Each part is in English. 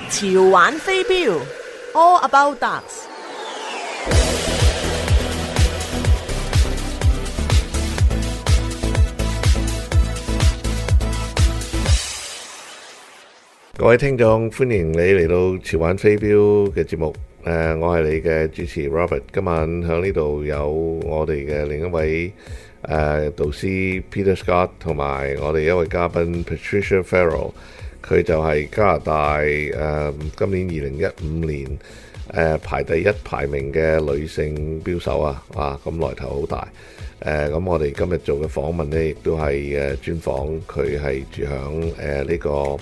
潮玩飛鏢 All About Darts。各位聽眾，歡迎你嚟到潮玩飛鏢嘅節目。我係你嘅主持 Robert。今晚喺呢度有我哋嘅另一位導師 Peter Scott 同埋我哋一位嘉賓 Patricia Farrell。佢就係加拿大今年2015年排第一排名嘅女性標手啊！咁來頭好大。咁我哋今日做嘅訪問呢，亦都係專訪佢係住響呢個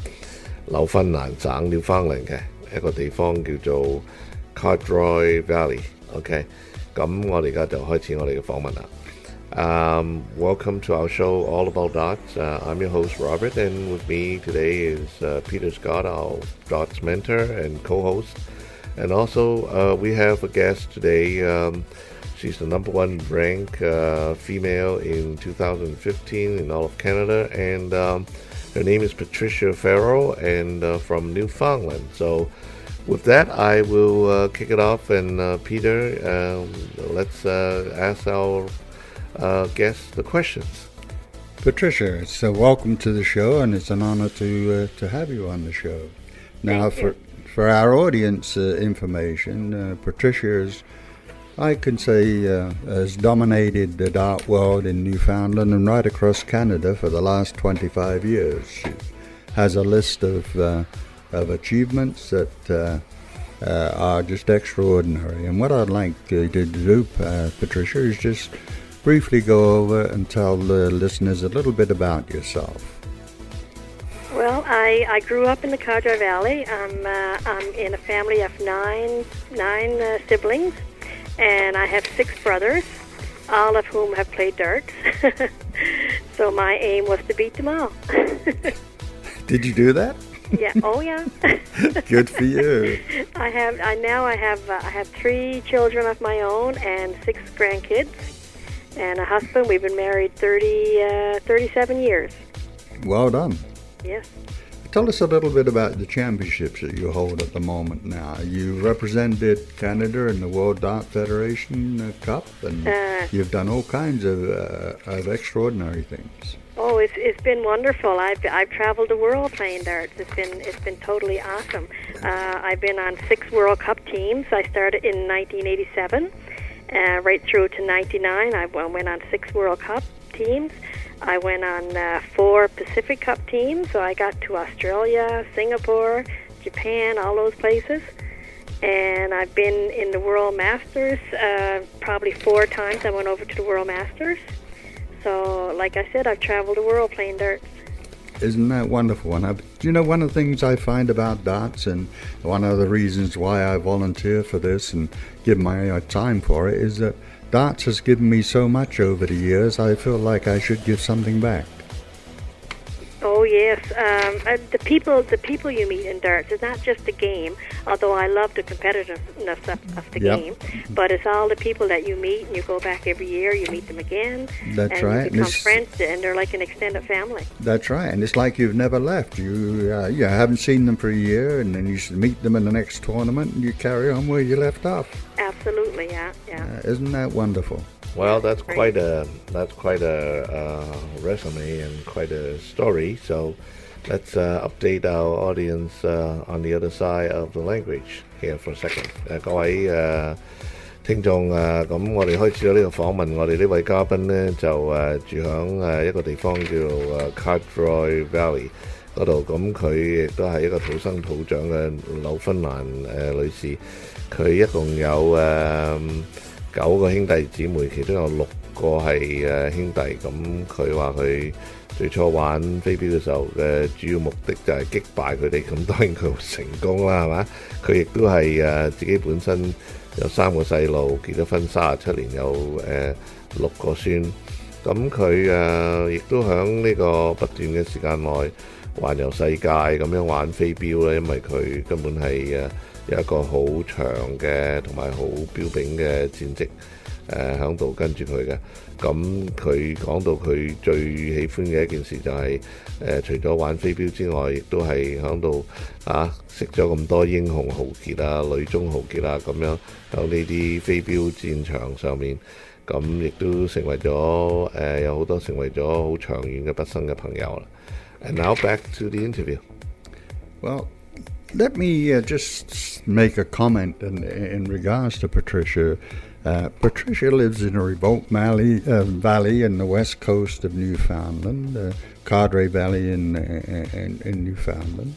紐芬蘭省 Newfoundland 嘅一個地方叫做 Cardroy Valley。OK， 咁我哋而家就開始我哋嘅訪問啦。Welcome to our show, All About Darts. I'm your host, Robert, and with me today is Peter Scott, our darts mentor and co-host. And also, we have a guest today. She's the #1 ranked female in 2015 in all of Canada, and her name is Patricia Farrell, and from Newfoundland. So, with that, I will kick it off, and Peter, let's ask our guess the questions. Patricia, so welcome to the show, and it's an honor to have you on the show. Now, for our audience information, Patricia is, I can say, has dominated the dart world in Newfoundland and right across Canada for the last 25 years. She has a list of achievements that are just extraordinary. And what I'd like to do, Patricia, is just briefly go over and tell the listeners a little bit about yourself. Well, I grew up in the Cardroy Valley. I'm in a family of nine siblings, and I have 6 brothers, all of whom have played darts. So my aim was to beat them all. Did you do that? Yeah. Oh, yeah. Good for you. I have 3 children of my own and 6 grandkids. And a husband. We've been married 37 years. Well done. Yes. Tell us a little bit about the championships that you hold at the moment now. You represented Canada in the World Dart Federation Cup, and you've done all kinds of extraordinary things. Oh, it's been wonderful. I've traveled the world playing darts. It's been totally awesome. I've been on 6 World Cup teams. I started in 1987. Right through to 99, I went on 6 World Cup teams. I went on 4 Pacific Cup teams, so I got to Australia, Singapore, Japan, all those places. And I've been in the World Masters probably 4 times. I went over to the World Masters. So, like I said, I've traveled the world playing darts. Isn't that wonderful? And you know, one of the things I find about darts, and one of the reasons why I volunteer for this and give my time for it, is that darts has given me so much over the years. I feel like I should give something back. Oh yes, the people you meet in darts. It's not just the game, although I love the competitiveness of the game. But it's all the people that you meet, and you go back every year. You meet them again. That's and right. You become friends, and they're like an extended family. That's right, and it's like you've never left. You haven't seen them for a year, and then you should meet them in the next tournament, and you carry on where you left off. Absolutely, yeah. Isn't that wonderful? Well, that's quite a resume and quite a story. So let's update our audience on the other side of the language here for a second. 各位聽眾咁我哋開始咗呢個訪問。我哋呢位嘉賓呢，就住響一個地方叫做Cardroy Valley 嗰度。咁佢亦都係一個土生土長嘅紐芬蘭女士。佢一共有9個兄弟姊妹，其中有6個係兄弟。咁佢話佢最初玩飛鏢嘅時候嘅主要目的就係擊敗佢哋。咁當然佢好成功啦，係嘛？佢亦都係自己本身有3個細路，結咗婚37年，有6個孫。咁佢亦都喺呢個不斷嘅時間內環遊世界咁樣玩飛鏢咧，因為佢根本係有一個好長嘅同埋好標炳嘅戰績。喺度跟住佢嘅。咁佢講到佢最喜歡嘅一件事就係、除咗玩飛鏢之外，亦都係喺度識咗咁多英雄豪傑啊、女中豪傑啊咁樣喺呢啲飛鏢戰場上面，咁亦都成為咗有好多成為咗好長遠嘅畢生嘅朋友啦。And now back to the interview. Well, let me just make a comment in regards to Patricia. Patricia lives in a remote valley in the west coast of Newfoundland, Cadre Valley in Newfoundland,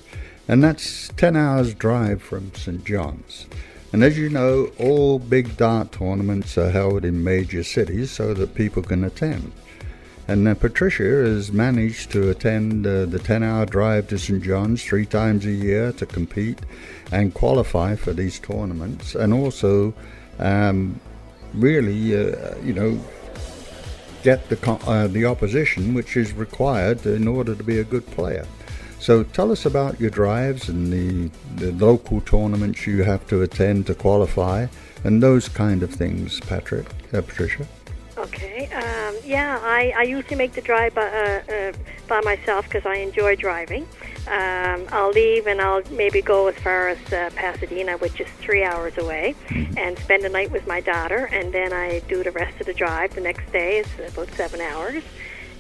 and that's 10 hours drive from St. John's. And as you know, all big dart tournaments are held in major cities so that people can attend. And Patricia has managed to attend the 10-hour drive to St. John's 3 times a year to compete and qualify for these tournaments, and also really, get the opposition which is required in order to be a good player. So tell us about your drives and the local tournaments you have to attend to qualify and those kind of things, Patricia. Okay. I usually make the drive by myself because I enjoy driving. I'll leave and I'll maybe go as far as Pasadena, which is 3 hours away, and spend the night with my daughter, and then I do the rest of the drive. The next day is about 7 hours.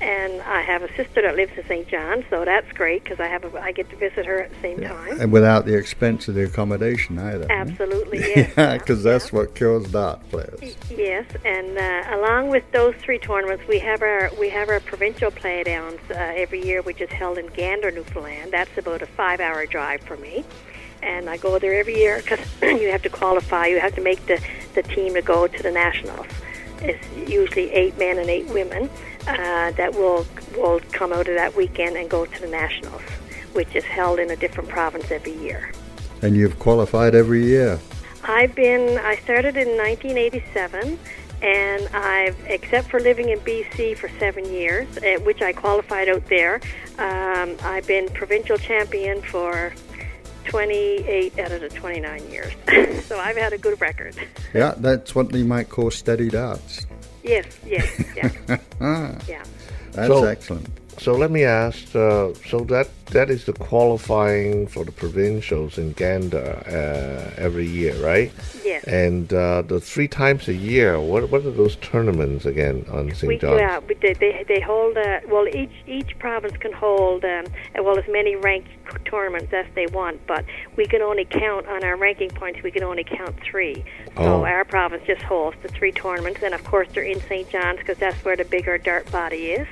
And I have a sister that lives in St. John, so that's great because I get to visit her at the same time. And without the expense of the accommodation either. Absolutely, yes. Because that's what kills dart players. Yes, and along with those 3 tournaments, we have our provincial playdowns every year, which is held in Gander, Newfoundland. That's about a 5-hour drive for me. And I go there every year because you have to qualify. You have to make the team to go to the nationals. It's usually 8 men and 8 women that will come out of that weekend and go to the nationals, which is held in a different province every year. And you've qualified every year? I started in 1987, and except for living in BC for 7 years, which I qualified out there, I've been provincial champion for 28 out of the 29 years. So I've had a good record. Yeah, that's what they might call steady darts. Yes, yeah. Yeah. That's excellent. So let me ask, so that is the qualifying for the provincials in Gander every year, right? Yes. And the 3 times a year, what are those tournaments again on St. John's? Yeah, they hold, each province can hold, as many ranked tournaments as they want, but we can only count, on our ranking points, we can only count 3. So our province just holds the 3 tournaments, and of course they're in St. John's because that's where the bigger dart body is.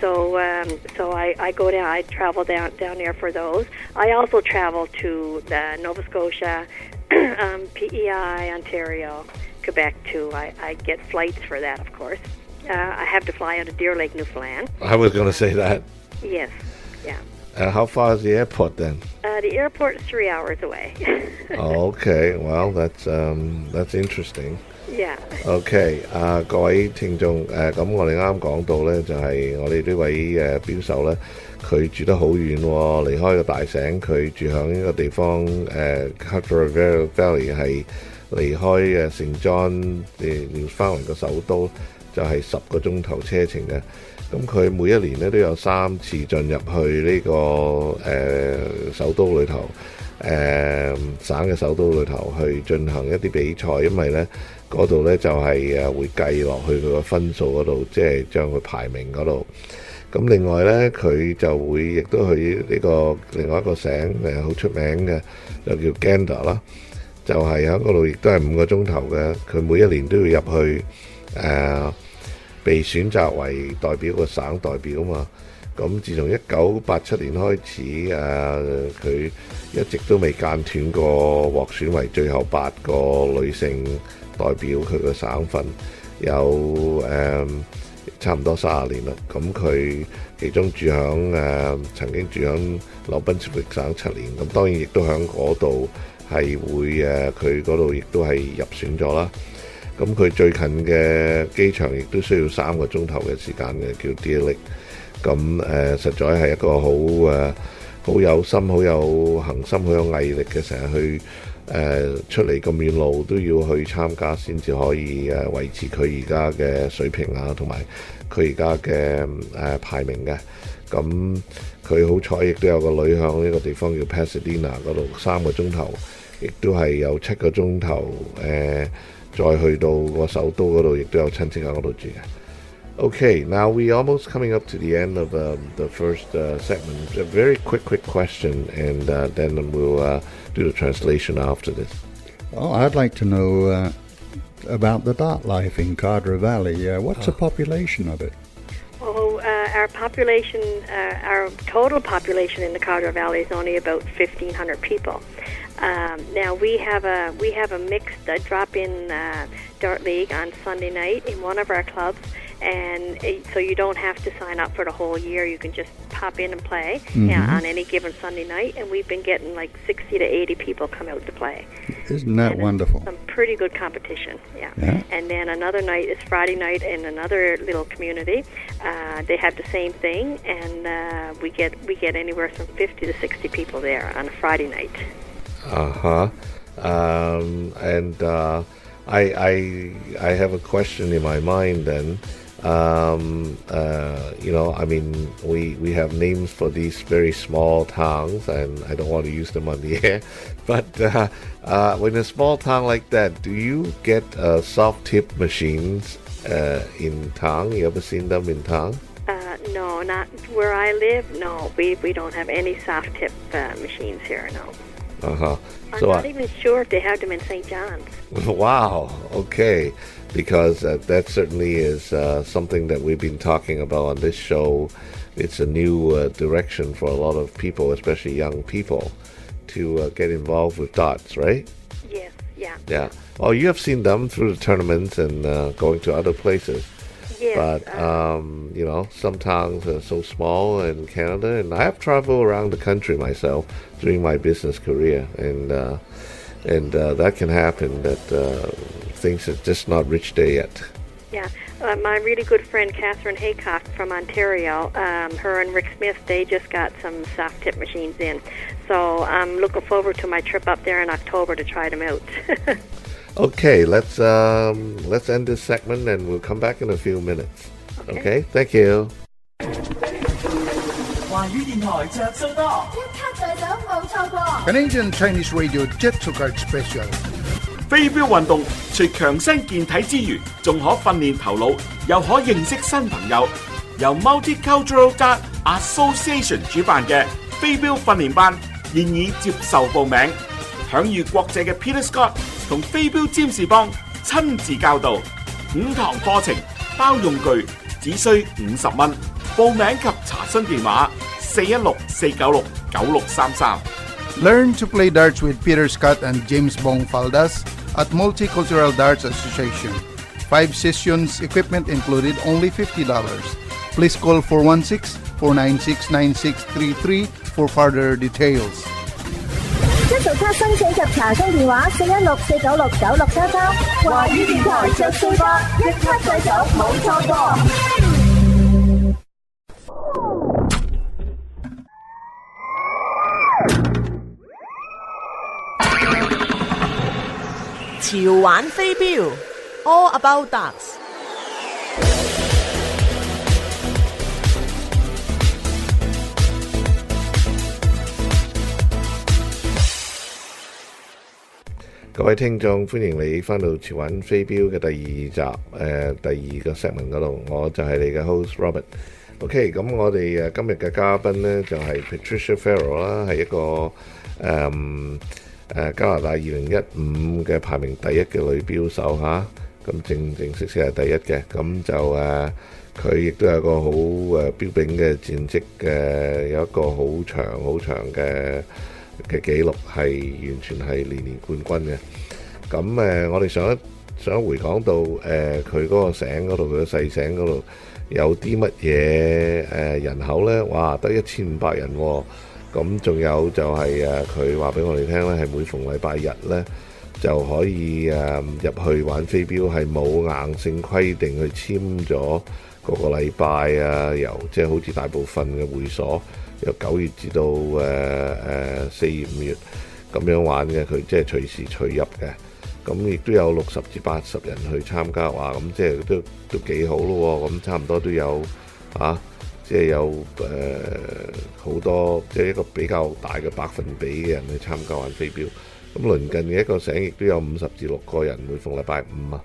So I go down. I travel down there for those. I also travel to Nova Scotia, PEI, Ontario, Quebec too. I get flights for that, of course. I have to fly out of Deer Lake, Newfoundland. I was going to say that. Yes, yeah. How far is the airport then? The airport is 3 hours away. Okay, well that's interesting. Yeah. OK， 各位聽眾，咁我哋啱啱講到呢，就係我哋呢位標手呢，佢住得好遠喎，離開個大省，佢住響呢個地方Cadre Valley 係離開St. John 翻嚟個首都，就係10個鐘頭車程嘅。咁佢每一年呢都有3次進入去呢個首都裏頭，省嘅首都裏頭去進行一啲比賽，因為呢嗰度呢就係會計落去佢個分數嗰度，即係將佢排名嗰度。咁另外呢，佢就會亦都去呢個另外一個省好出名嘅，就叫 Gander 啦，就係喺嗰度亦都係5個鐘頭嘅。佢每一年都要入去被選擇為代表個省代表嘛。咁自從1987年開始，佢一直都未間斷過獲選為最後8個女性代表佢個省份，有差唔多30年啦。咁佢其中曾經住響紐賓斯域省7年，咁當然亦都響嗰度係會佢嗰度亦都係入選咗啦。咁佢最近嘅機場亦都需要3個鐘頭嘅時間嘅，叫 Deer Lake。咁實在係一個好有心、好有恒心、好有毅力嘅，成日去出嚟咁遠路都要去參加先至可以維持佢而家嘅水平啊，同埋佢而家嘅排名嘅。咁佢好彩亦都有個女響呢個地方叫 Pasadena 嗰度3個鐘頭，亦都係有7個鐘頭再去到個首都嗰度，亦都有親戚喺嗰度住嘅。Okay, now we almost coming up to the end of the first segment. A very quick question, and then we'll do the translation after this. Oh, I'd like to know about the dot life in Cardra Valley. What's the population of it? Oh, our population, our total population in the Cardra Valley is only about 1,500 people. Now we have a mixed drop-in dart league on Sunday night in one of our clubs. And so you don't have to sign up for the whole year. You can just pop in and play on any given Sunday night. And we've been getting like 60 to 80 people come out to play. Isn't that wonderful? Some pretty good competition, yeah. And then another night is Friday night in another little community. They have the same thing, and we get anywhere from 50 to 60 people there on a Friday night. I have a question in my mind then. I mean, we have names for these very small towns, and I don't want to use them on the air. But in a small town like that, do you get soft tip machines in town? You ever seen them in town? No, not where I live. No, we don't have any soft tip machines here. No. I'm not even sure if they have them in St. John's. Wow. Okay. Because that certainly is something that we've been talking about on this show. It's a new direction for a lot of people, especially young people, to get involved with darts, right? Yes, yeah. Yeah. Oh, you have seen them through the tournaments and going to other places. Yes. But, some towns are so small in Canada, and I have traveled around the country myself during my business career, and that can happen that things are just not reached there yet. Yeah. My really good friend Catherine Haycock from Ontario, her and Rick Smith, they just got some soft tip machines in. So I'm looking forward to my trip up there in October to try them out. Okay, let's end this segment and we'll come back in a few minutes. Okay, thank you. 華語電台着數多，一卡在手冇錯過。Canadian Chinese Radio Jet to Card Special。飛鏢運動除強身健體之餘，仲可訓練頭腦，又可認識新朋友。由 Multicultural Dart Association 主辦嘅飛鏢訓練班現已接受報名，享譽國際嘅 Peter Scott 同飛鏢占士邦親自教導，5堂課程包用具，只需50蚊。報名及查詢電話416-496-9633。Learn to play darts with Peter Scott and James Bong Faldas at Multicultural Darts Association. 5 sessions, equipment included, only $50. Please call 416-496-9633 for further details. 一做卡申請及查詢電話416-496-9633。華語電台着數多，一卡在手冇錯過。潮玩飛鏢 All About Darts。各位聽眾，歡迎你翻到潮玩飛鏢嘅第2集，第2個 segment 嗰度，我就係你嘅 host Robert。OK， 咁我哋今日嘅嘉賓呢，就係 Patricia Farrell 啦，係一個加拿大2015嘅排名第1嘅女標手嚇，咁正式係第1嘅，咁就佢亦都有個好標炳嘅戰績嘅，有一個好長嘅紀錄，係完全係年冠軍嘅。咁我哋上一回講到佢嗰個省嗰度，佢個細省嗰度有啲乜嘢人口呢？哇，得1500人喎。咁仲有就係佢話俾我哋聽咧，係每逢禮拜日咧就可以入去玩飛鏢，係冇硬性規定去簽咗個禮拜啊，由即係好似大部分嘅會所由9月至到4月5月，咁樣玩嘅，佢即係隨時隨入嘅。咁亦都有60至80人去參加，話咁即係都幾好咯喎，咁差唔多都有即係有好多即係一個比較大嘅百分比嘅人去參加玩飛鏢。咁鄰近嘅一個省亦都有50至6個人，每逢禮拜五啊。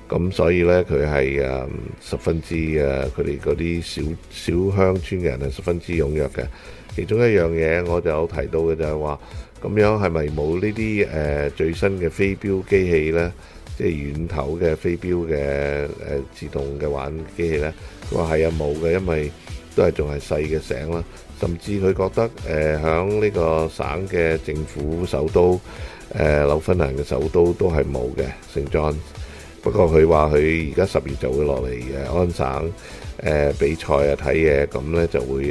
咁所以呢，佢係十分之佢哋嗰啲小鄉村嘅人係十分之踴躍嘅。其中一樣嘢我就有提到嘅就係話，咁樣係咪冇呢啲最新嘅飛鏢機器呢？即係軟頭嘅飛鏢嘅自動嘅玩機器呢？佢話係啊，冇嘅，因為都係仲係細嘅省啦。甚至佢覺得響呢個省嘅政府首都紐芬蘭嘅首都都係冇嘅聖 John。不過佢話佢而家10月就會落嚟安省比賽啊睇嘢，咁呢就會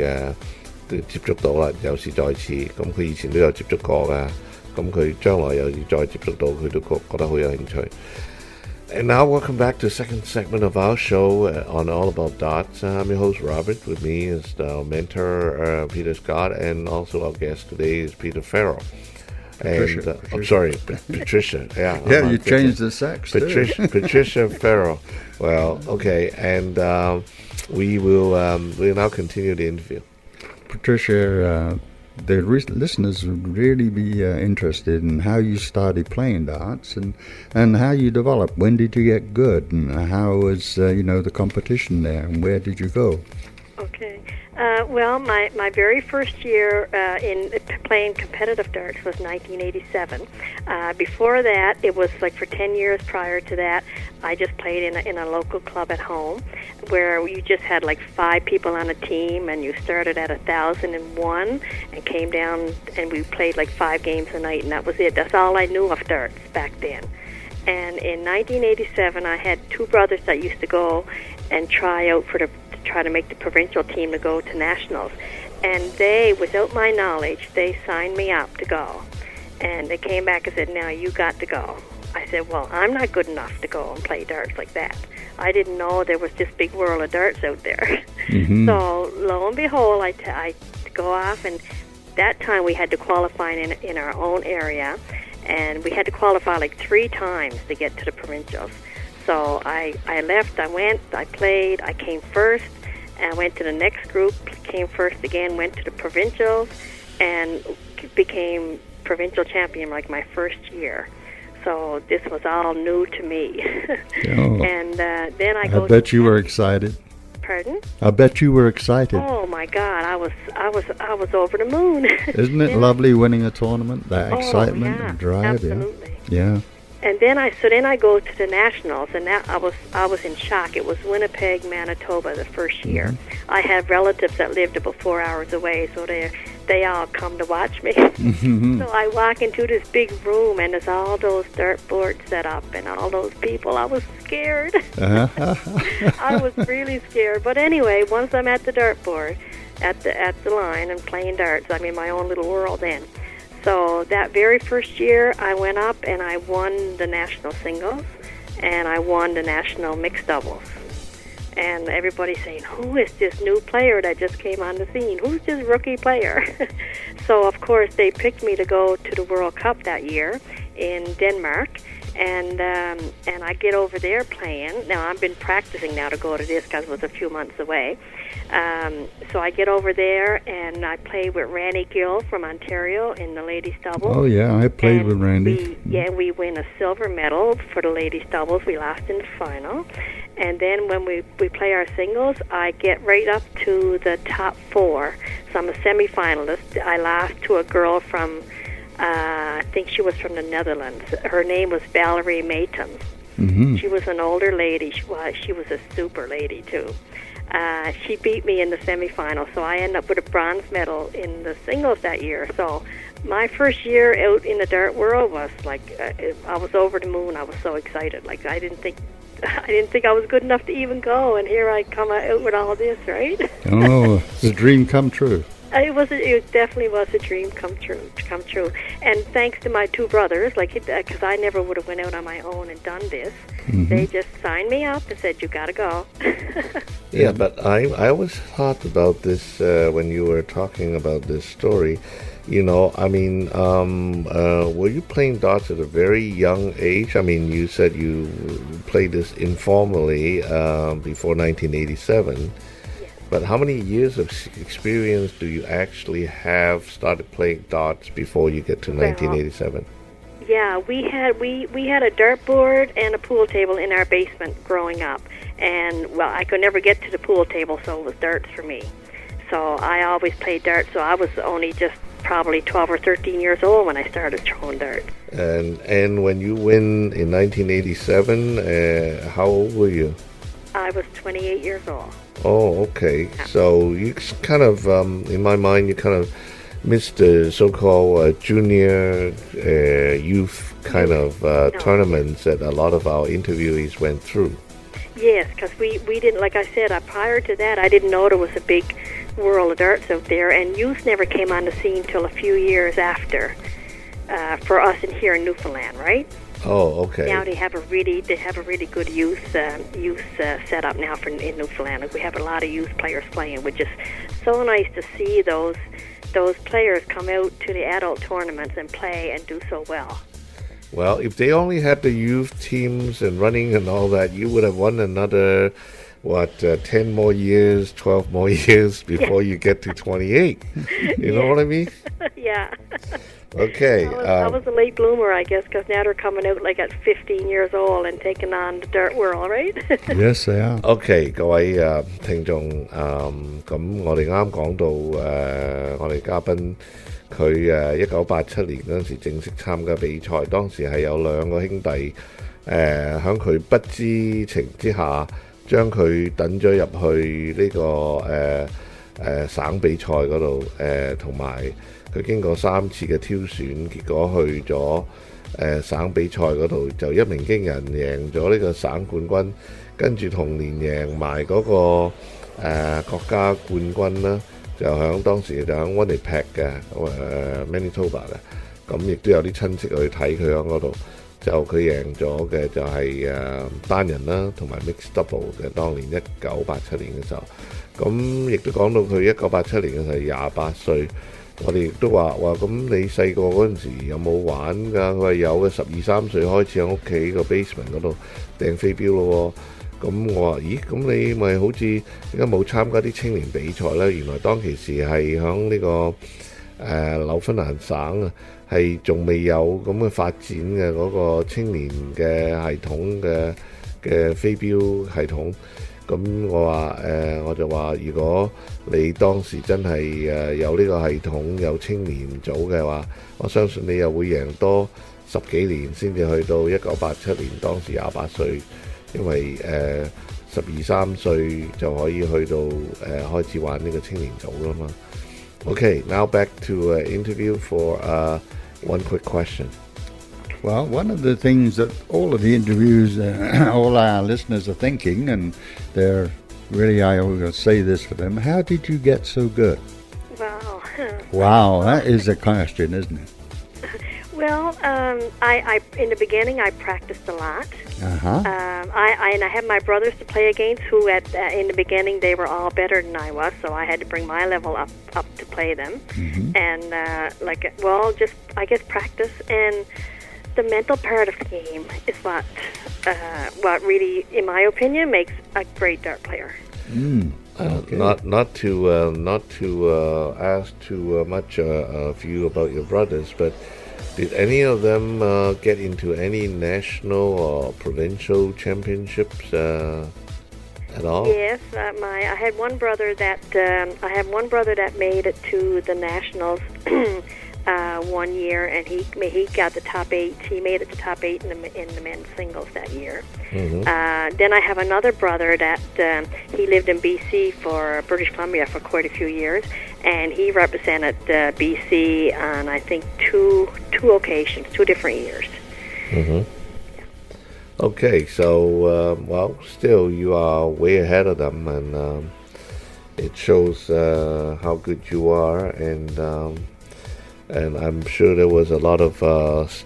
接觸到啦，有時再次。咁佢以前都有接觸過㗎，咁佢將來有時再接觸到，佢都覺得好有興趣。And now welcome back to the second segment of our show on All About Darts. I'm your host Robert. With me is the mentor Peter Scott, and also our guest today is Peter Farrell. Patricia. I'm sorry, Patricia. Yeah, Yeah, you changed the sex Patricia Farrell. Well, okay, and we'll now continue the interview. Patricia, the listeners would really be interested in how you started playing darts and how you developed. When did you get good, and how was the competition there, and where did you go? Okay. Well, my very first year in playing competitive darts was 1987. Before that, it was like for 10 years prior to that, I just played in a local club at home where you just had like 5 people on a team, and you started at 1,001 and came down, and we played like 5 games a night, and that was it. That's all I knew of darts back then. And in 1987, I had 2 brothers that used to go and try out to try to make the provincial team to go to nationals. And they, without my knowledge, they signed me up to go. And they came back and said, now you got to go. I said, well, I'm not good enough to go and play darts like that. I didn't know there was this big world of darts out there. Mm-hmm. So lo and behold, I go off, and that time we had to qualify in our own area. And we had to qualify like 3 times to get to the provincials. So I left, I went, I played, I came first, and I went to the next group, came first again, went to the provincials, and became provincial champion like my first year. So this was all new to me. Oh. And then I bet you were excited. Pardon? I bet you were excited. Oh my God, I was over the moon. Isn't it lovely winning a tournament? That excitement and drive, absolutely. Yeah. And then I go to the nationals, and that I was in shock. It was Winnipeg, Manitoba, the first year. Mm-hmm. I have relatives that lived about 4 hours away, so they all come to watch me. Mm-hmm. So I walk into this big room, and there's all those dartboards set up, and all those people. I was scared. I was really scared. But anyway, once I'm at the dartboard, at the line, and playing darts, I'm in my own little world then. So that very first year, I went up and I won the national singles, and I won the national mixed doubles. And everybody's saying, who is this new player that just came on the scene? Who's this rookie player? So, of course, they picked me to go to the World Cup that year in Denmark. And I get over there playing. Now, I've been practicing now to go to this because it was a few months away. So I get over there, and I play with Randy Gill from Ontario in the ladies' doubles. Oh, yeah, I played with Randy. We win a silver medal for the ladies' doubles. We lost in the final. And then when we play our singles, I get right up to the top 4. So I'm a semifinalist. I lost to a girl from... I think she was from the Netherlands. Her name was Valerie Mayton. Mm-hmm. She was an older lady. She was a super lady, too. She beat me in the semifinal, so I ended up with a bronze medal in the singles that year. So my first year out in the dart world was like, I was over the moon. I was so excited. Like, I didn't think I was good enough to even go, and here I come out with all this, right? Oh, the dream come true. It definitely was a dream come true. And thanks to my 2 brothers, because I never would have went out on my own and done this. Mm-hmm. They just signed me up and said, you got to go. Yeah, but I always thought about this when you were talking about this story. I mean, were you playing darts at a very young age? I mean, you said you played this informally before 1987. But how many years of experience do you actually have started playing darts before you get to 1987? Yeah, we had a dartboard and a pool table in our basement growing up, and I could never get to the pool table, so it was darts for me. So I always played darts. So I was only just probably 12 or 13 years old when I started throwing darts. And when you win in 1987, how old were you? I was 28 years old. Oh, okay. Yeah. So you kind of, in my mind, you kind of missed the so-called junior youth kind of tournaments that a lot of our interviewees went through. Yes, because we didn't, like I said, prior to that, I didn't know there was a big world of darts out there, and youth never came on the scene till a few years after for us here in Newfoundland, right? Oh, okay. Now they have a really good youth set up now in Newfoundland. We have a lot of youth players playing, which is so nice to see those players come out to the adult tournaments and play and do so well. Well, if they only had the youth teams and running and all that, you would have won another, 10 more years, 12 more years before you get to 28. You know what I mean? Yeah. Okay. I was a late bloomer, I guess, because now they're coming out like at 15 years old and taking on the dirt world, right? Yes, they are. Okay, 各位聽眾，咁我哋啱講到我哋嘉賓佢1987年嗰陣時正式參加比賽，當時係有兩個兄弟喺佢不知情之下，將佢等咗入去呢個省比賽嗰度同埋。佢經過3次嘅挑選，結果去咗省比賽嗰度，就一鳴驚人贏咗呢個省冠軍，跟住同年贏埋嗰個國家冠軍啦，就響當時就響 Winnipeg 嘅Manitoba 嘅，咁亦都有啲親戚去睇佢響嗰度，就佢贏咗嘅就係單人啦，同埋 mixed double 嘅，當年1987年嘅時候，咁亦都講到佢1987年嘅時候28歲。我哋亦都話咁你細個嗰陣時有冇玩㗎？佢話有嘅，12、13歲開始喺屋企個 basement 嗰度掟飛鏢咯喎。咁我話咦，咁你咪好似點解冇參加啲青年比賽咧？原來當其時係響呢個紐芬蘭省啊，係仲未有咁嘅發展嘅嗰個青年嘅系統嘅飛鏢系統。咁我就話，如果你當時真係有呢個系統，有青年組嘅話，我相信你又會贏多10幾年先至去到1987年，當時28歲，因為12、13歲就可以去到開始玩呢個青年組啦嘛。Okay, now back to interview for one quick question. Well, one of the things that all of the interviews, all our listeners are thinking, and they're really, I will say this for them, how did you get so good? Wow. Wow, that is a question, isn't it? Well, I in the beginning I practiced a lot. Uh-huh. I had my brothers to play against who in the beginning they were all better than I was, so I had to bring my level up to play them. Mm-hmm. And just I guess practice and the mental part of the game is what really, in my opinion, makes a great dart player. Okay. Not to ask too much of you about your brothers, but did any of them get into any national or provincial championships at all? Yes, I had one brother that made it to the nationals. 1 year, and he got the top 8. He made it to top 8 in the men's singles that year. Mm-hmm. Then I have another brother that he lived in BC for British Columbia for quite a few years, and he represented BC on I think two occasions, 2 different years. Mm-hmm. Yeah. Okay, so still you are way ahead of them, and it shows how good you are, and I'm sure there was a lot of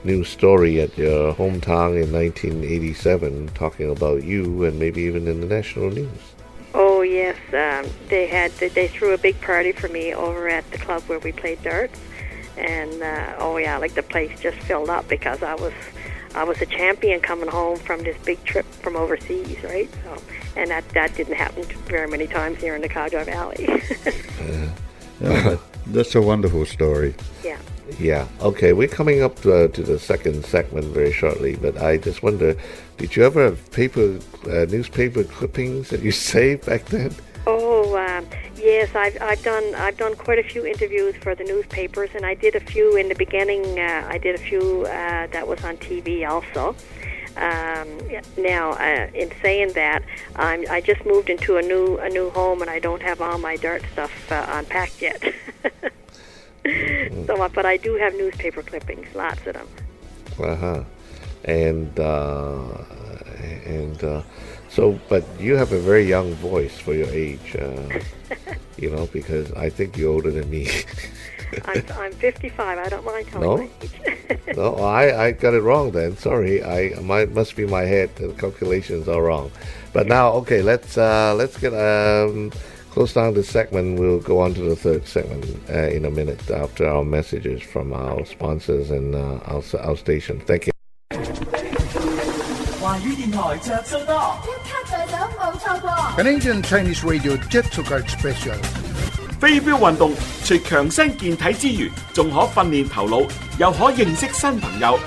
news story at your hometown in 1987 talking about you, and maybe even in the national news. Oh yes, they threw a big party for me over at the club where we played darts, and oh yeah, like the place just filled up because I was a champion coming home from this big trip from overseas, right? So, and that didn't happen very many times here in the Cowdrey Valley. Yeah, that's a wonderful story. Yeah. Yeah. Okay, we're coming up to the second segment very shortly, but I just wonder, did you ever have newspaper clippings that you saved back then? Oh, yes, I've done quite a few interviews for the newspapers, and I did a few in the beginning. I did a few that was on TV also. Now, in saying that, I just moved into a new home, and I don't have all my dart stuff unpacked yet. So, but I do have newspaper clippings, lots of them. So, but you have a very young voice for your age, because I think you're older than me. I'm 55. I don't mind telling my age. No, I got it wrong then. Sorry, must be my head. The calculations are wrong. But now, okay, let's get close down this segment. We'll go on to the third segment in a minute after our messages from our sponsors and our station. Thank you. 華語電台着數多，一卡在手冇錯過。 Canadian Chinese Radio Jet to Card Special. 飛鏢運動除強身健體之餘，仲可訓練頭腦，又可認識新朋友。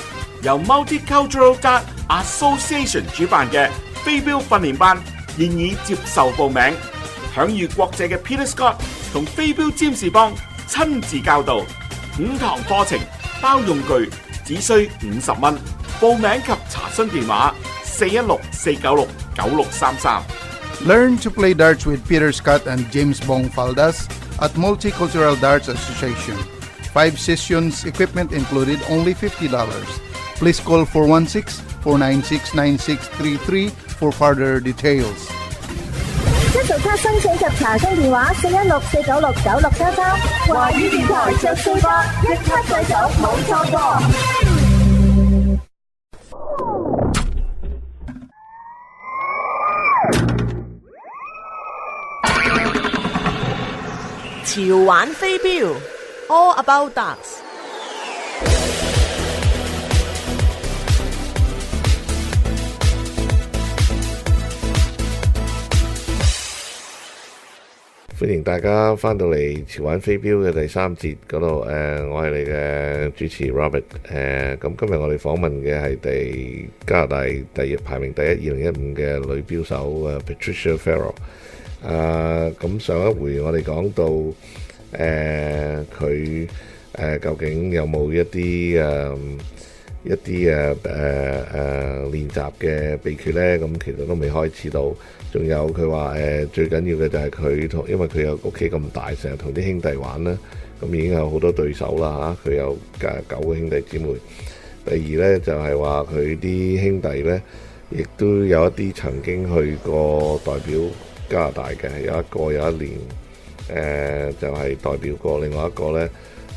由 Multicultural Dart Association 主辦嘅飛鏢訓練班現已接受報名，享譽國際嘅 Peter Scott 同飛鏢占士邦親自教導，5堂課程包用具，只需50蚊。報名及查詢電話416-496-9633。 Learn to play darts with Peter Scott and James Bong Faldas at Multicultural Darts Association. 5 sessions, equipment included, only $50. Please call 416-496-9633 for further details. 一早卡申請及查詢電話416-496-9633。華語電台着數多，一卡在手冇錯過。潮玩飛鏢 All About Darts。歡迎大家翻到嚟潮玩飛鏢嘅第3節嗰度，我係你嘅主持 Robert，咁今日我哋訪問嘅係加拿大排名第一2015嘅女標手Patricia Farrell。咁上一回我哋講到佢究竟有冇一啲練習嘅秘訣呢？咁其實都未開始到。仲有佢話最緊要嘅就係因為佢有屋企咁大，成日同啲兄弟玩啦，咁已經有好多對手啦嚇。佢有9個兄弟姊妹。第二呢，就係話佢啲兄弟呢，亦都有一啲曾經去過代表加拿大嘅，有一年就係代表過，另外一個呢，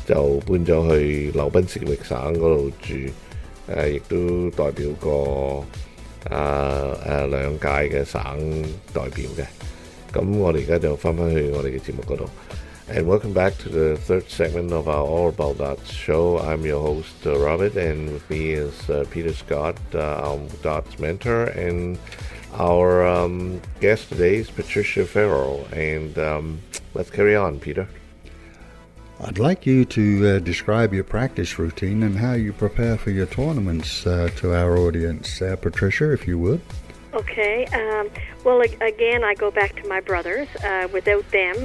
就搬咗去劉賓士域省嗰度住，亦都代表過2屆嘅省代表嘅。咁我哋而家就翻去我哋嘅節目嗰度。And welcome back to the third segment of our All About Darts show. I'm your host, Robert, and with me is Peter Scott, our darts mentor, and our guest today is Patricia Farrell. And let's carry on, Peter. I'd like you to describe your practice routine and how you prepare for your tournaments to our audience. Patricia, if you would. Okay. Well, again, I go back to my brothers. Without them,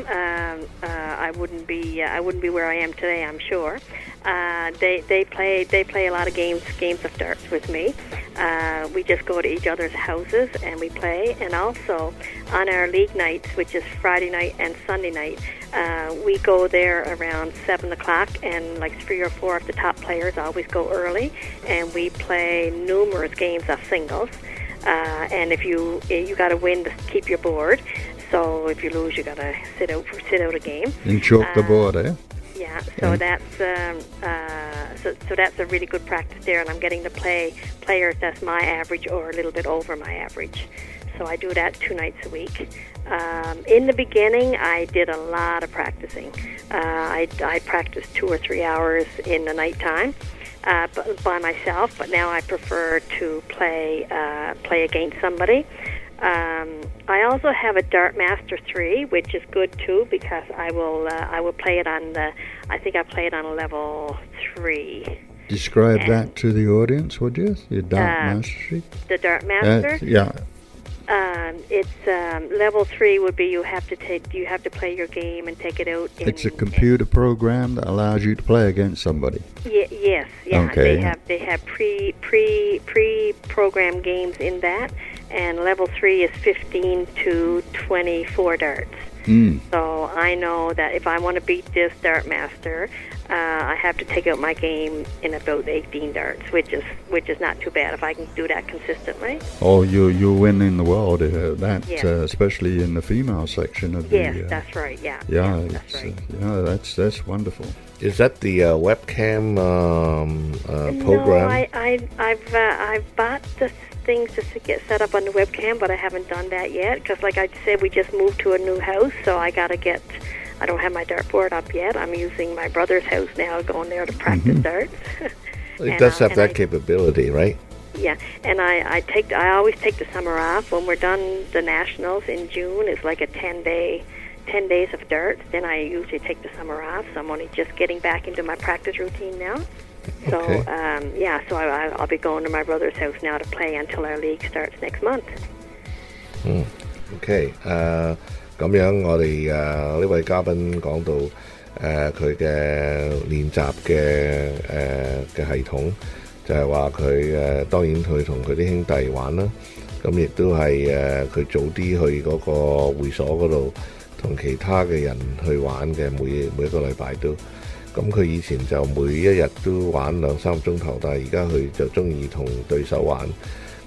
I wouldn't be where I am today, I'm sure. They play a lot of games of darts with me. We just go to each other's houses and we play. And also on our league nights, which is Friday night and Sunday night, we go there around 7 o'clock, and like 3 or 4 of the top players always go early, and we play numerous games of singles. And if you got to win to keep your board, so if you lose, you got to sit out a game. And chalk the board, eh? Yeah, so that's a really good practice there, and I'm getting to play players that's my average or a little bit over my average. So I do that 2 nights a week. In the beginning, I did a lot of practicing. I practiced 2 or 3 hours in the nighttime by myself, but now I prefer to play against somebody. I also have a Dart Master 3, which is good too, because I will play it on I think I play it on level 3. Describe that to the audience, would you? Your Dart Master. The Dart Master. Yeah. It's level 3 would be you have to play your game and take it out. It's a computer program that allows you to play against somebody. Yes, yeah. Okay. They have pre-programmed games in that, and level 3 is 15 to 24 darts. So I know that if I want to beat this Dart Master, I have to take out my game in about 18 darts, which is not too bad if I can do that consistently. Oh, you win in the world. Especially in the female section of the. Yes, that's right. Yeah. Yeah, that's right. That's wonderful. Is that the webcam program? No, I've bought the things just to get set up on the webcam, but I haven't done that yet because, like I said, we just moved to a new house, so I don't have my dartboard up yet. I'm using my brother's house now, going there to practice darts. It does have that capability, right? Yeah, and I always take the summer off. When we're done the nationals in June, it's like a 10 days of darts. Then I usually take the summer off, so I'm only just getting back into my practice routine now. So, so I'll be going to my brother's house now to play until our league starts next month. OK， 咁樣我哋呢位嘉賓講到佢嘅練習嘅系統，就係話佢當然佢同佢啲兄弟玩啦，咁亦都係佢早啲去嗰個會所嗰度同其他嘅人去玩嘅，每一個禮拜都。咁佢以前就每一日都玩2-3個鐘頭，但係而家佢就中意同對手玩。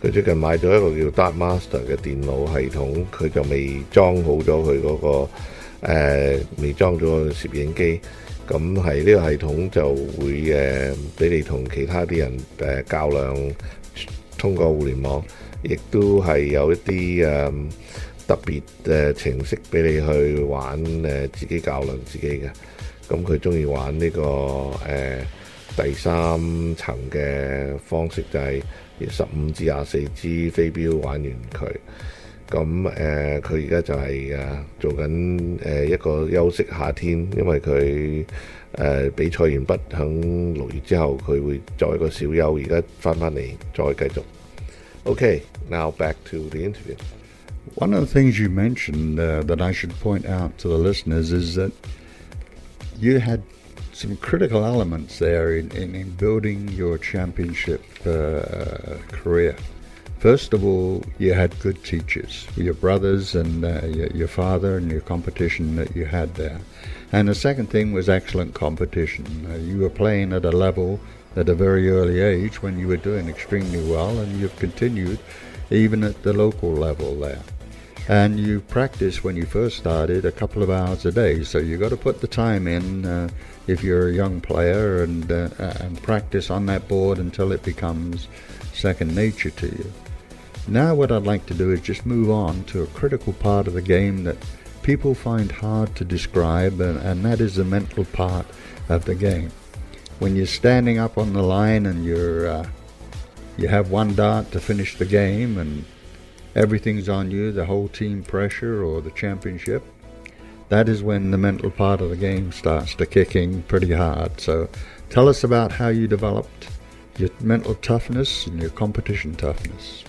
佢最近買咗一個叫 Dart Master 嘅電腦系統，佢就未裝好咗佢嗰個未裝咗個攝影機。咁係呢個系統就會俾你同其他啲人較量，通過互聯網，亦都係有一啲特別程式俾你去玩自己較量自己嘅。咁佢中意玩呢個第3層嘅方式，就係15至24支飛鏢玩完佢。咁佢而家就係做緊一個休息夏天，因為佢比賽完畢，喺6月之後佢會作一個小休，而家翻嚟再繼續。Okay, now back to the interview. One of the things you mentioned that I should point out to the listeners is that you had some critical elements there in building your championship career. First of all, you had good teachers, your brothers and your father and your competition that you had there. And the second thing was excellent competition. You were playing at a level at a very early age when you were doing extremely well, and you've continued even at the local level there. And you practice when you first started a couple of hours a day, so you got to put the time in if you're a young player and practice on that board until it becomes second nature to you. Now what I'd like to do is just move on to a critical part of the game that people find hard to describe, and that is the mental part of the game. When you're standing up on the line and you have one dart to finish the game and everything's on you, the whole team pressure or the championship, that is when the mental part of the game starts to kick in pretty hard. So tell us about how you developed your mental toughness and your competition toughness.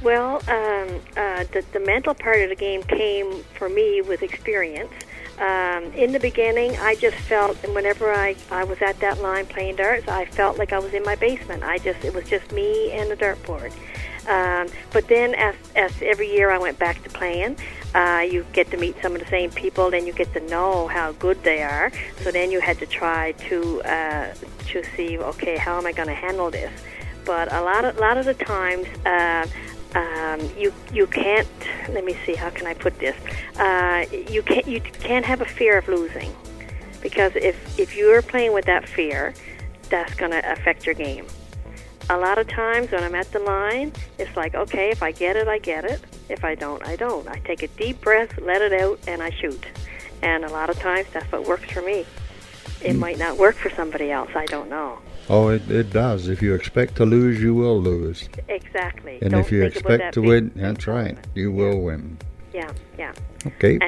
Well, the mental part of the game came for me with experience. In the beginning, I just felt, and whenever I was at that line playing darts, I felt like I was in my basement. It was just me and the dartboard. But then as every year I went back to playing, you get to meet some of the same people, then you get to know how good they are. So then you had to try to see, okay, how am I going to handle this? But a lot of the times, you can't. Let me see. How can I put this? You can't have a fear of losing, because if you're playing with that fear, that's going to affect your game. A lot of times when I'm at the line, it's like, okay, if I get it, I get it. If I don't, I don't. I take a deep breath, let it out, and I shoot. And a lot of times, that's what works for me. It might not work for somebody else. I don't know. Oh, it does. If you expect to lose, you will lose. Exactly. And Don't if you think about expect that to big win, that's right. tournament. You will win. Yeah, yeah. Okay.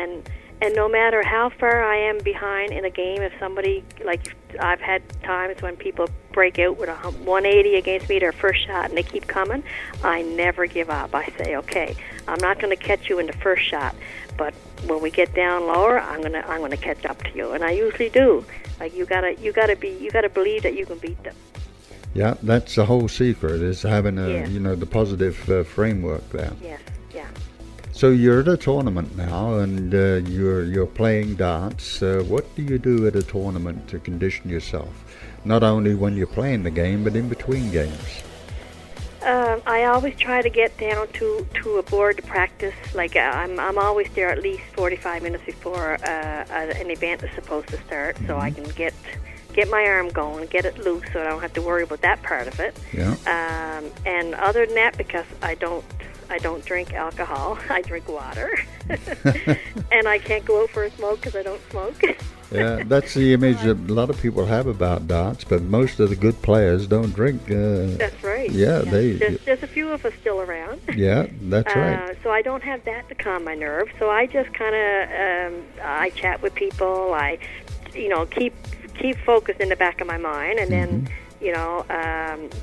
And no matter how far I am behind in a game, if somebody, like, I've had times when people break out with a 180 against me, their first shot, and they keep coming, I never give up. I say, okay, I'm not going to catch you in the first shot, but when we get down lower, I'm gonna catch up to you, and I usually do. Like, you gotta believe that you can beat them. Yeah, that's the whole secret, is having Yes. the positive framework there. Yes, yeah. So you're at a tournament now, and you're playing darts. What do you do at a tournament to condition yourself? Not only when you're playing the game, but in between games. I always try to get down to a board to practice. Like, I'm always there at least 45 minutes before an event is supposed to start, so I can get my arm going, get it loose, so I don't have to worry about that part of it. Yeah. And other than that, because I don't drink alcohol, I drink water, and I can't go out for a smoke because I don't smoke. Yeah, that's the image that a lot of people have about darts, but most of the good players don't drink. That's right. Yeah, there's a few of us still around. Yeah, that's right. So I don't have that to calm my nerves. So I just kind of I chat with people. I, keep focused in the back of my mind, and then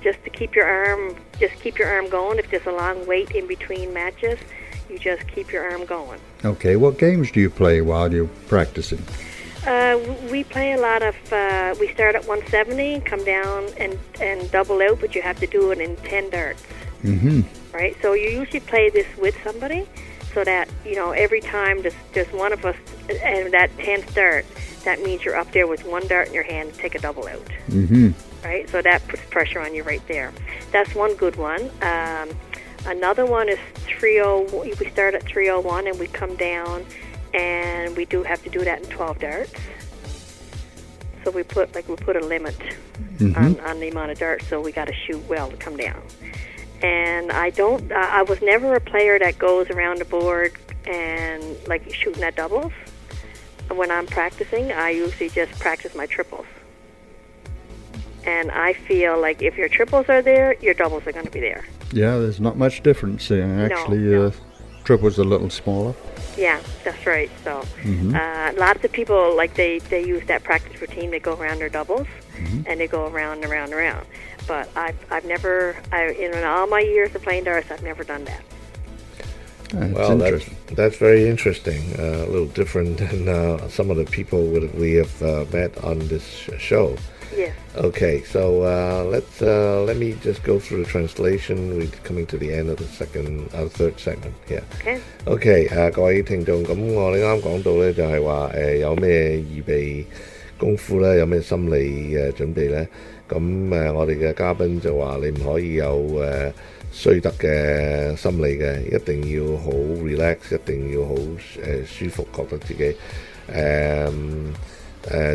just to keep your arm going. If there's a long wait in between matches, you just keep your arm going. Okay, what games do you play while you're practicing? We play a lot of, we start at 170, come down and double out, but you have to do it in 10 darts. Mm-hmm. Right? So you usually play this with somebody, so that, every time there's one of us, and that 10th dart, that means you're up there with one dart in your hand to take a double out. Mm-hmm. Right? So that puts pressure on you right there. That's one good one. Another one is 301. We start at 301 and we come down, and we do have to do that in 12 darts. So we put a limit on the amount of darts, so we got to shoot well to come down. And I was never a player that goes around the board and like shooting at doubles. When I'm practicing, I usually just practice my triples. And I feel like if your triples are there, your doubles are going to be there. Yeah, there's not much difference. Actually, No. triples are a little smaller. Yeah, that's right. So lots of people, like, they use that practice routine. They go around their doubles, and they go around and around and around. But I've never, in all my years of playing darts, I've never done that. Well, that's very interesting. A little different than some of the people we have met on this show. Yes. Okay, so let me just go through the translation. We're coming to the end of the third segment here. Okay. OK， 各位聽眾，咁我哋啱講到咧，就係話有咩預備功夫咧，有咩心理準備咧？咁我哋嘅嘉賓就話你唔可以有衰得嘅心理嘅，一定要好 relax， 一定要好舒服，覺得自己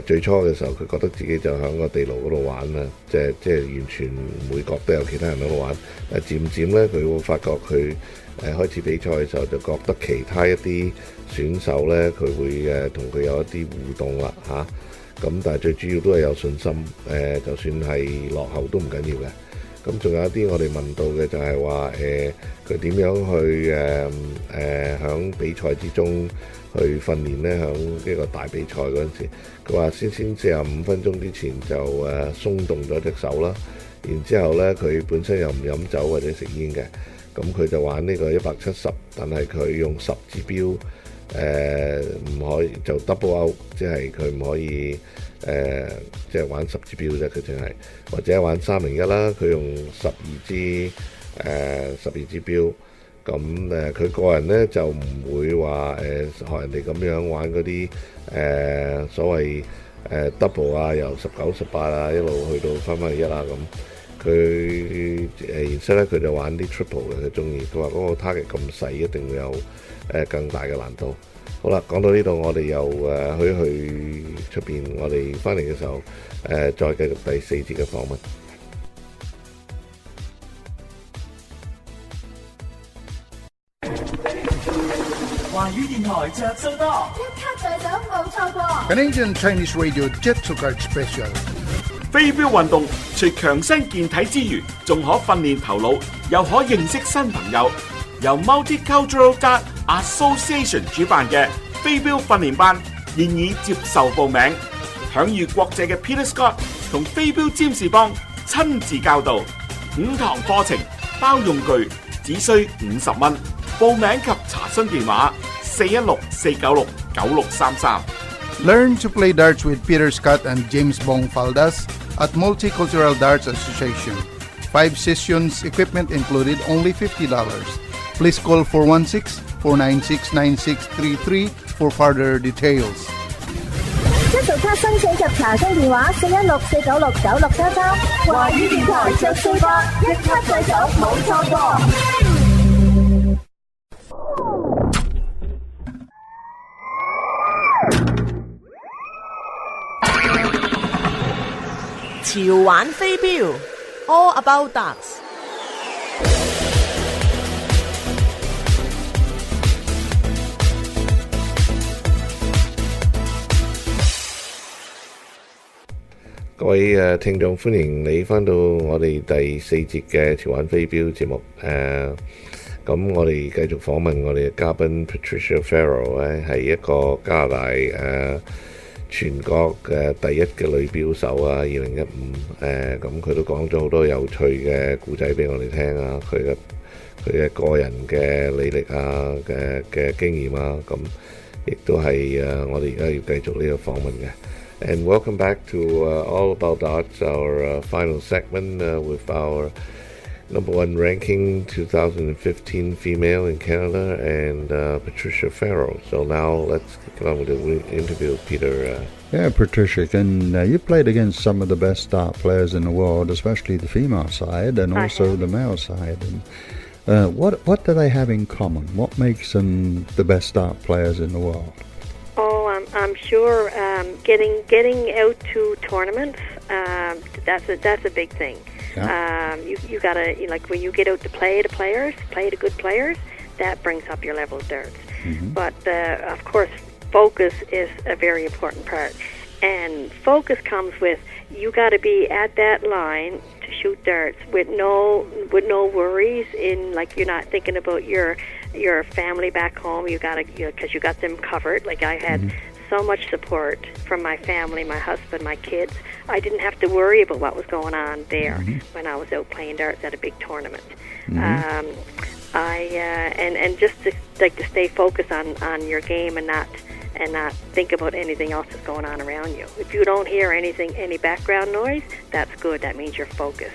最初嘅時候，佢覺得自己就喺個地牢嗰度玩啦，即係完全唔會覺得有其他人喺度玩。但漸漸咧，佢會發覺佢開始比賽嘅時候，就覺得其他一啲選手咧，佢會同佢有一啲互動啦嚇。咁但係最主要都係有信心，就算係落後都唔緊要嘅。咁仲有一啲我哋問到嘅就係話佢點樣去響比賽之中去訓練咧？響呢個大比賽嗰陣時，佢話先45分鐘之前就鬆動咗隻手啦，然之後咧佢本身又唔飲酒或者食煙嘅，咁佢就玩呢個170，但係佢用10指標。唔可以就 double out， 即係佢唔可以即係玩10指標啫，佢淨係或者玩301啦，佢用12支標。咁佢個人咧就唔會話學人哋咁樣玩嗰啲所謂double 啊，由19、18啊一路去到翻去1啊咁。佢然之後咧佢就玩啲 triple 嘅，佢中意。佢話嗰個 target 咁細，一定會有更大嘅難度。好啦，講到呢度，我哋又去出邊，我哋翻嚟嘅時候再繼續第4節嘅訪問。語電台着數多，一卡在手冇錯過。Canadian Chinese Radio Jet to Card Special。飛鏢運動除強身健體之餘，仲可訓練頭腦，又可認識新朋友。由 Multicultural Dart Association 主辦嘅飛鏢訓練班現已接受報名，享譽國際嘅 Peter Scott 同飛鏢占士邦親自教導，5堂課程包用具，只需50蚊。報名及查詢電話416-496-9633。Learn to play darts with Peter Scott and James Bong Faldas at Multicultural Darts Association. 5 sessions, equipment included, only $50. Please call 416-496-9633 for further details. 一度卡申請及查詢電話416-496-9633。華語電台着數多，一卡在手冇錯過。潮玩飛鏢 All About Darts。各位聽眾，歡迎你翻到我哋第4節嘅潮玩飛鏢節目。咁我哋繼續訪問我哋嘅嘉賓 Patricia Farrell 咧，係一個加拿大全國嘅第一嘅女標手啊，2015咁佢都講咗好多有趣嘅故仔俾我哋聽啊，佢嘅個人嘅履歷啊嘅經驗啊，咁亦都係我哋而家要繼續呢個訪問嘅。And welcome back to All About Darts, our final segment with our number 1 ranking 2015 female in Canada and Patricia Farrell. So now let's get on with the interview, Peter. Yeah, Patricia, and you played against some of the best dart players in the world, especially the female side and also the male side. And what do they have in common? What makes them the best dart players in the world? Oh, I'm sure getting out to tournaments. That's a big thing. Yeah. You gotta, like, when you get out to play to good players, that brings up your level of darts. Mm-hmm. But of course, focus is a very important part. And focus comes with, you got to be at that line to shoot darts with no worries. In, like, you're not thinking about your family back home. You got to, because you got them covered. Like, I had so much support from my family, my husband, my kids. I didn't have to worry about what was going on there when I was out playing darts at a big tournament. And just to stay focused on your game and not think about anything else that's going on around you. If you don't hear any background noise, that's good. That means you're focused.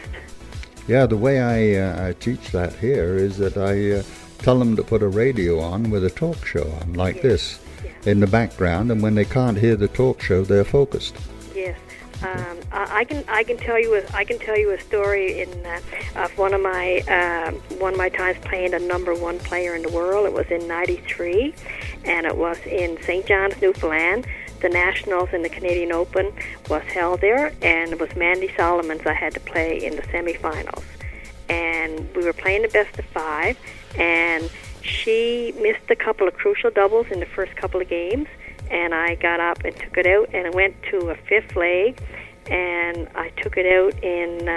Yeah, the way I teach that here is that I tell them to put a radio on with a talk show on, like this, in the background, and when they can't hear the talk show, they're focused. Yes. I can tell you a story of one of my times playing a number 1 player in the world. It was in '93, and it was in St. John's, Newfoundland. The Nationals and the Canadian Open was held there, and it was Mandy Solomon's I had to play in the semifinals. And we were playing the best of 5, and she missed a couple of crucial doubles in the first couple of games. And I got up and took it out, and it went to a 5th leg, and I took it out in,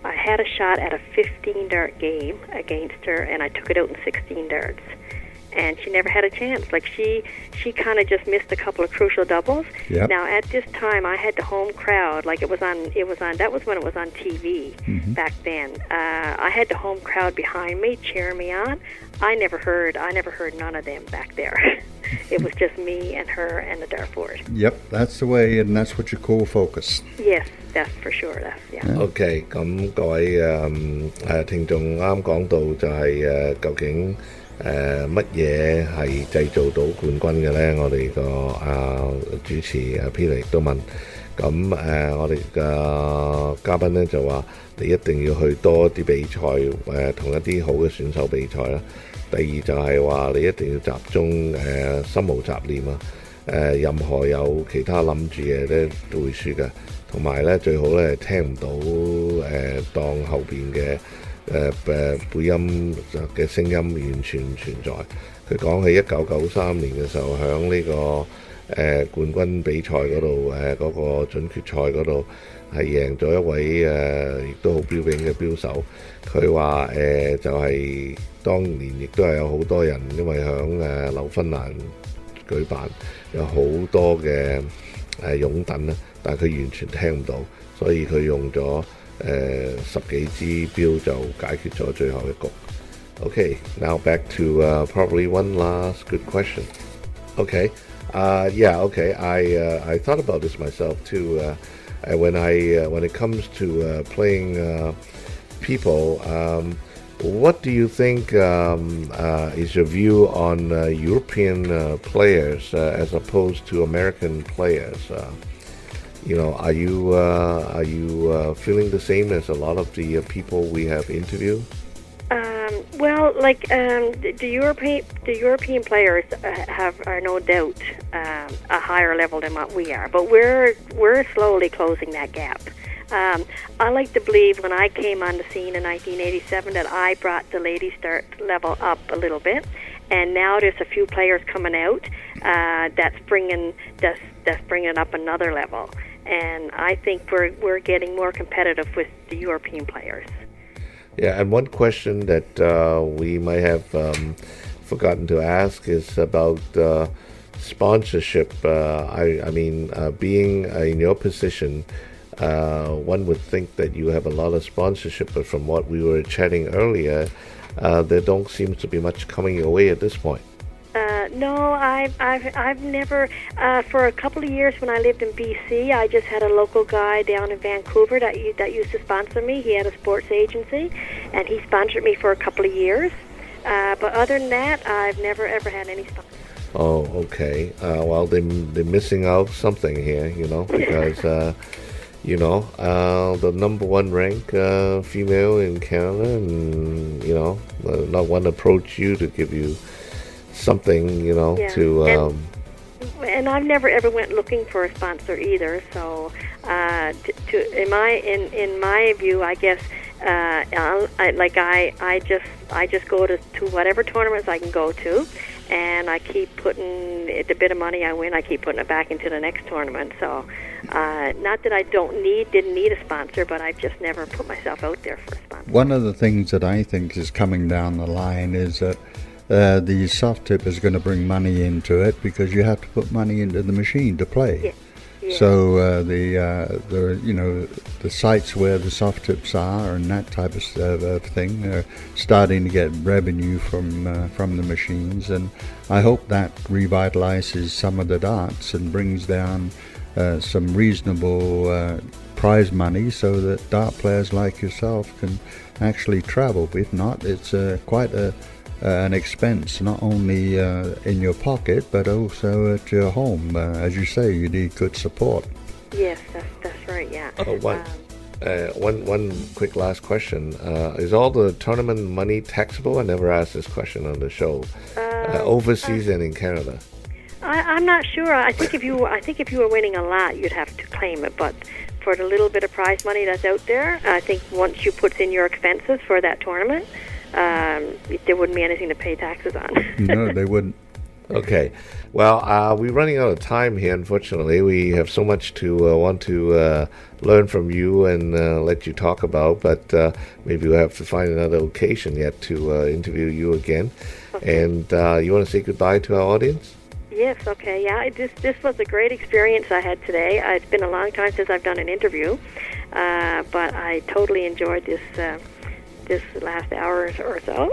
I had a shot at a 15-dart game against her, and I took it out in 16 darts. And she never had a chance. Like, she kind of just missed a couple of crucial doubles. Yep. Now, at this time, I had the home crowd. Like, that was when it was on TV back then. I had the home crowd behind me, cheering me on. I never heard none of them back there. It was just me and her and the dartboard. Yep, that's the way, and that's what you call focus. Yes, that's for sure. OK， 咁各位聽眾啱講到就係究竟乜嘢係製造到冠軍嘅呢？我哋個主持Peter 亦都問。咁我哋嘅嘉賓呢就話：你一定要去多啲比賽，同一啲好嘅選手比賽啦。第二就係話你一定要集中心無雜念啊！任何有其他諗住嘢咧都會輸嘅，同埋咧最好咧聽唔到當後邊嘅背音嘅聲音完全唔存在。佢講起1993年嘅時候，響呢、個冠軍比賽嗰度嗰個準決賽嗰度係贏咗一位亦都好標炳嘅標手。佢話就係、當年亦都係有好多人，因為響紐芬蘭舉辦有好多嘅擁躉啦，但係佢完全聽唔到，所以佢用咗十幾支標就解決咗最後一局。Okay, now back to probably one last good question. Okay, okay. I thought about this myself too. When it comes to playing people, what do you think is your view on European players as opposed to American players? Are you feeling the same as a lot of the people we have interviewed? Well, like the European players are no doubt a higher level than what we are, but we're slowly closing that gap. I like to believe when I came on the scene in 1987 that I brought the ladies' start level up a little bit, and now there's a few players coming out that's bringing it up another level, and I think we're getting more competitive with the European players. Yeah, and one question that we might have forgotten to ask is about sponsorship. Being in your position, one would think that you have a lot of sponsorship, but from what we were chatting earlier, there don't seem to be much coming your way at this point. No, I've never. For a couple of years when I lived in BC, I just had a local guy down in Vancouver that used to sponsor me. He had a sports agency, and he sponsored me for a couple of years. But other than that, I've never ever had any sponsors. Oh, okay. Well, they're missing out something here, because the number one ranked female in Canada, and not one approach you to give you something, to. And I've never ever went looking for a sponsor either. So, in my view, I guess I just go to whatever tournaments I can go to, and I keep putting the bit of money I win. I keep putting it back into the next tournament. So, not that I didn't need a sponsor, but I've just never put myself out there for a sponsor. One of the things that I think is coming down the line is that the soft tip is going to bring money into it because you have to put money into the machine to play. Yeah. Yeah. So the sites where the soft tips are and that type of thing are starting to get revenue from the machines, and I hope that revitalizes some of the darts and brings down some reasonable prize money so that dart players like yourself can actually travel. If not, it's quite an expense, not only in your pocket but also at your home. As you say, you need good support. Yes, that's right. Yeah. One quick last question: is all the tournament money taxable? I never asked this question on the show. Overseas and in Canada. I'm not sure. I think if you were winning a lot, you'd have to claim it. But for the little bit of prize money that's out there, I think once you put in your expenses for that tournament, there wouldn't be anything to pay taxes on. No, they wouldn't. Okay. Well, we're running out of time here, unfortunately. We have so much to want to learn from you and let you talk about, but maybe we'll have to find another occasion yet to interview you again. Okay. And you want to say goodbye to our audience? Yes, okay, yeah. This was a great experience I had today. It's been a long time since I've done an interview, but I totally enjoyed this last hour or so.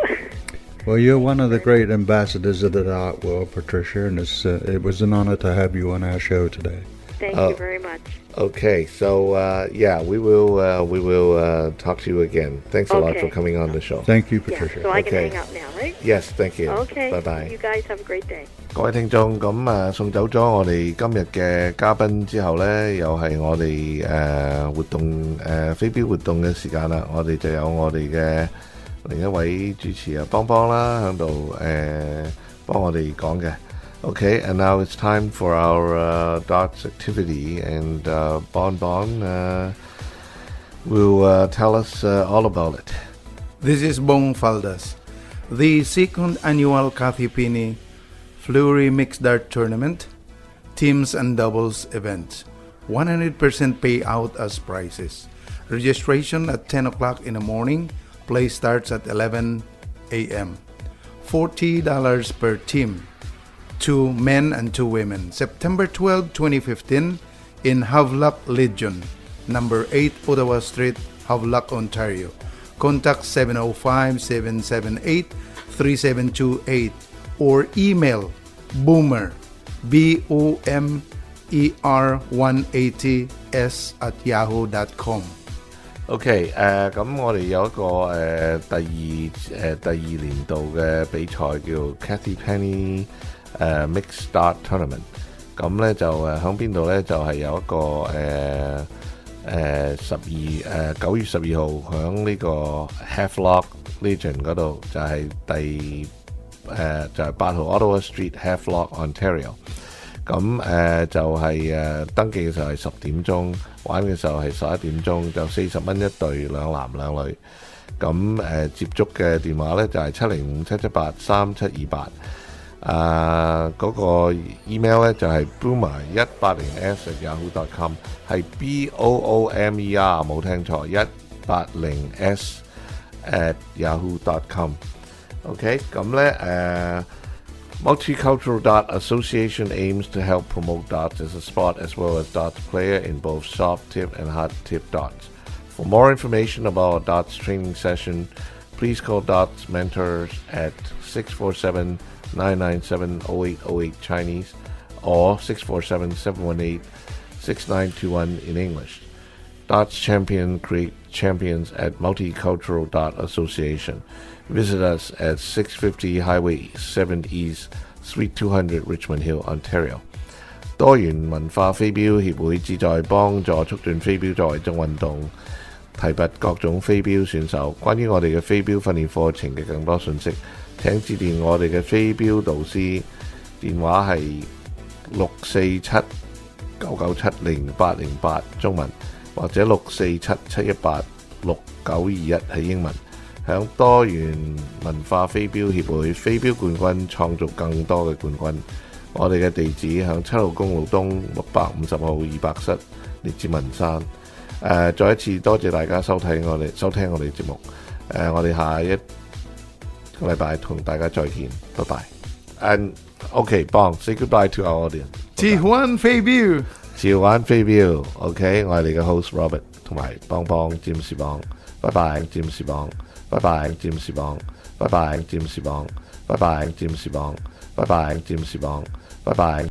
Well, you're one of the great ambassadors of the art world, Patricia, and it was an honor to have you on our show today. Thank you very much. Okay, so we will talk to you again. Thanks a lot for coming on the show. Thank you, Patricia. Yeah, so I can hang up now, right? Yes, thank you. Okay. Bye-bye. You guys have a great day. 各位聽眾，咁送走咗我哋今日嘅嘉賓之後呢，又係我哋活動飛鏢活動嘅時間啦。我哋就有我哋嘅另一位主持邦邦啦，喺度幫我哋講嘅。Okay, and now it's time for our darts activity, and Bon will tell us all about it. This is Bong Faldas. The second annual Kathy Penny Flurry Mixed Dart Tournament, Teams and Doubles event. 100% payout as prizes. Registration at 10 o'clock in the morning. Play starts at 11 a.m. $40 per team. 2 men and 2 women. September 12, 2015 in Havelock Legion, number 8 Ottawa Street, Havelock, Ontario. Contact 705-778-3728 or email boomer BOOMER180s@yahoo.com。 OK， 咁我哋有一個第二年度嘅比賽叫 Kathy Penny Mixed Dart Tournament。咁咧就響邊度咧？就係有一個9月12號響呢個 Havelock Legion 嗰度，就係就係8號 Ottawa Street Havelock Ontario。咁就係登記嘅時候係10點鐘，玩嘅時候係11點鐘，就40蚊一隊，兩男兩女。咁接觸嘅電話咧就係705-778-3728。嗰個 email 咧就係 boomer180s@yahoo.com， 係 BOOMER 冇聽錯 180s@yahoo.com。 OK， 咁咧Multicultural Dart Association aims to help promote darts as a sport as well as darts player in both soft tip and hard tip darts. For more information about a darts training session, please call Darts Mentors at 647-997-0808 Chinese or 647-718-6921 in English. Darts Champion create champions at Multicultural Dart Association. Visit us at 650 Highway 7 East, Suite 200, Richmond Hill, Ontario. 多元文化飛鏢協會旨在幫助促進飛鏢作為一種運動，提拔各種飛鏢選手。關於我哋嘅飛鏢訓練課程嘅更多信息，請致電我哋嘅飛鏢導師，電話係647-997-0808中文，或者647-718-6921係英文。響多元文化飛鏢協會飛鏢冠軍創造更多嘅冠軍。我哋嘅地址響7號公路東650號200室，列治文山。再一次多謝大家收聽我哋節目。我哋下一個禮拜同大家再見，拜拜。And OK， Bong say goodbye to our audience。潮玩飛鏢，潮玩飛鏢。OK， 我係你嘅 host Robert 同埋邦詹士邦。拜拜，詹士邦。拜拜，詹士邦。拜拜，詹士邦。拜拜，詹士邦。拜拜，詹士邦。拜拜。